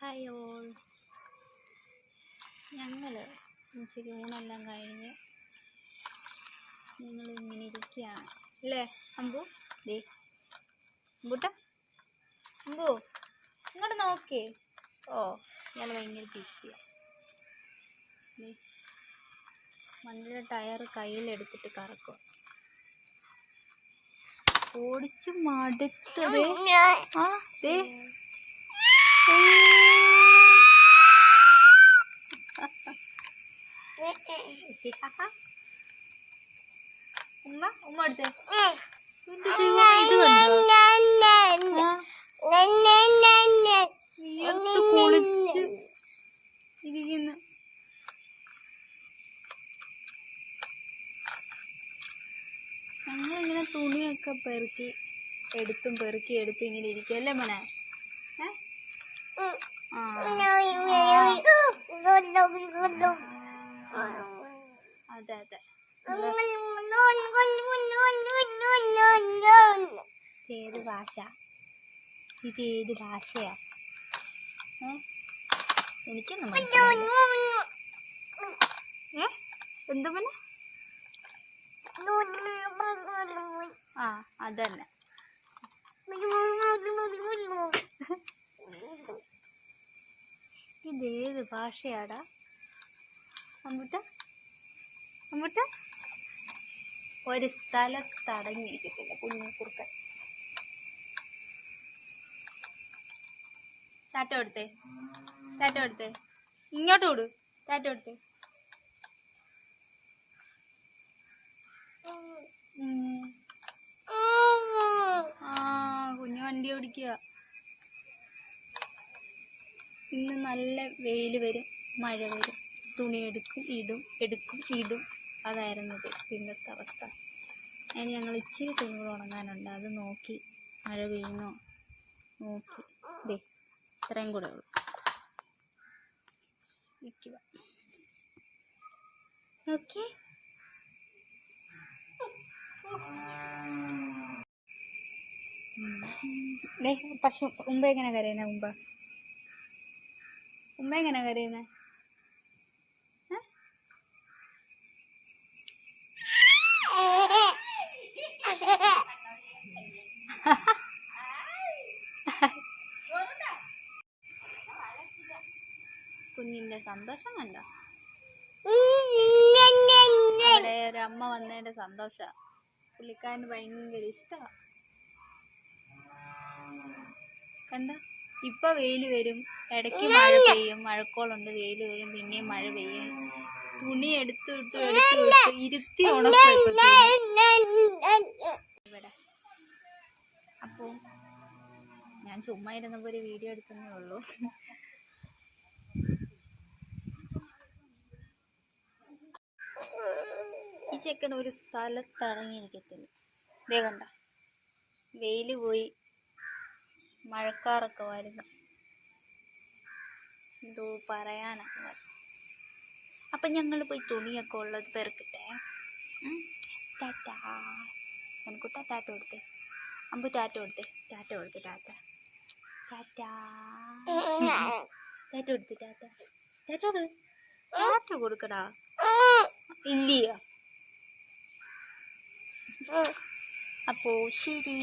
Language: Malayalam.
Hi all. ഞങ്ങൾ ഉച്ചയ്ക്ക് ഊണെല്ലാം കഴിഞ്ഞ് നിങ്ങൾ ഇങ്ങനെ ഇരിക്കുകയാണ് അല്ലേ അമ്പു? ദേ അമ്പൂട്ട, അമ്പു ഇങ്ങോട്ട് നോക്കേ. ഓ ഇയാൾ ഭയങ്കര ബിസിയാണ്. വണ്ടിയുടെ ടയർ കയ്യിലെടുത്തിട്ട് കറക്കുക. ഓടിച്ച് മടുത്തത്. ആ ദേ ഉമ്മ ഉമ്മ എടുത്തേ. ഇത് കുളിച്ച് ഇരിക്കുന്നു. ഞങ്ങളിങ്ങനെ തുണിയൊക്കെ പെറുക്കി എടുത്തും ഇങ്ങനെ ഇരിക്കും അല്ലേ മോനെ? അതെ അതെ. ഏത് ഭാഷ? ഇത് ഏത് ഭാഷയാ? എനിക്കൊന്നും മനസ്സിലായില്ല. എന്താ മോനെ? ആ അതന്നെ. ഇതേത് ഭാഷയാടാ അമ്പൂട്ട? അമ്പൂട്ട ഒരു സ്ഥലത്ത് അടങ്ങിയിരിക്കത്തില്ല കുഞ്ഞുകുറുക്കൻ. ടാറ്റ കൊടുത്തേ, ടാറ്റ കൊടുത്തേ. ഇങ്ങോട്ട് വിടൂ. ടാറ്റ കൊടുത്തേ. കുഞ്ഞു വണ്ടി ഓടിക്കുക. ഇന്ന് നല്ല വെയിൽ വരും, മഴ വരും, തുണി എടുക്കും ഇടും. അതായിരുന്നു ഇന്നത്തെ അവസ്ഥ. അതിന് ഞങ്ങൾ ഇച്ചിരി തുണികൾ ഉണങ്ങാനുണ്ട്. അത് നോക്കി മഴ പെയ്യുന്നോ നോക്കി ദേ ഇത്രയും കൂടെ ഉള്ളു നിൽക്കുക. ഓക്കെ. പശു ഉമ്പ എങ്ങനെ കരയുന്നത്? ഉമ്മ എങ്ങനെ കരയുന്നത്? കുഞ്ഞിന്റെ സന്തോഷം കണ്ടോ? അവിടെ ഒരു അമ്മ വന്നതിന്റെ സന്തോഷ. പുള്ളിക്കാരന് ഭയങ്കര ഇഷ്ടമാണ്. കണ്ട, ഇപ്പൊ വെയില് വരും, ഇടയ്ക്ക് മഴ പെയ്യും. മഴക്കോളുണ്ട്, വെയില് വരും, പിന്നെയും മഴ പെയ്യും. തുണി എടുത്തു ഇരുത്തി ഉണക്കും ഇവിടെ. അപ്പൊ ഞാൻ ചുമ്മാ ഇരുന്നപ്പോ ഒരു വീഡിയോ എടുത്തേ ഉള്ളൂ. ഈ ചെക്കൻ ഒരു സ്ഥലത്ത് അടങ്ങിയിരിക്കത്തില്ല. ദേ കണ്ട, വെയില് പോയി, മഴക്കാറൊക്കെ വരുന്നു. എന്തോ പറയാനാണ്. അപ്പം ഞങ്ങൾ പോയി തുണിയൊക്കെ ഉള്ളത് പെറുക്കട്ടെ. ടാറ്റാ എനിക്കുട്ട. ടാറ്റ കൊടുത്തേ അമ്പു. ടാറ്റ കൊടുത്തേ. ടാറ്റ കൊടുത്തേ. ടാറ്റ കൊടുത്ത്. ടാറ്റ കൊടുക്കടാ. ഇല്ലയോ? അപ്പോ ശരി.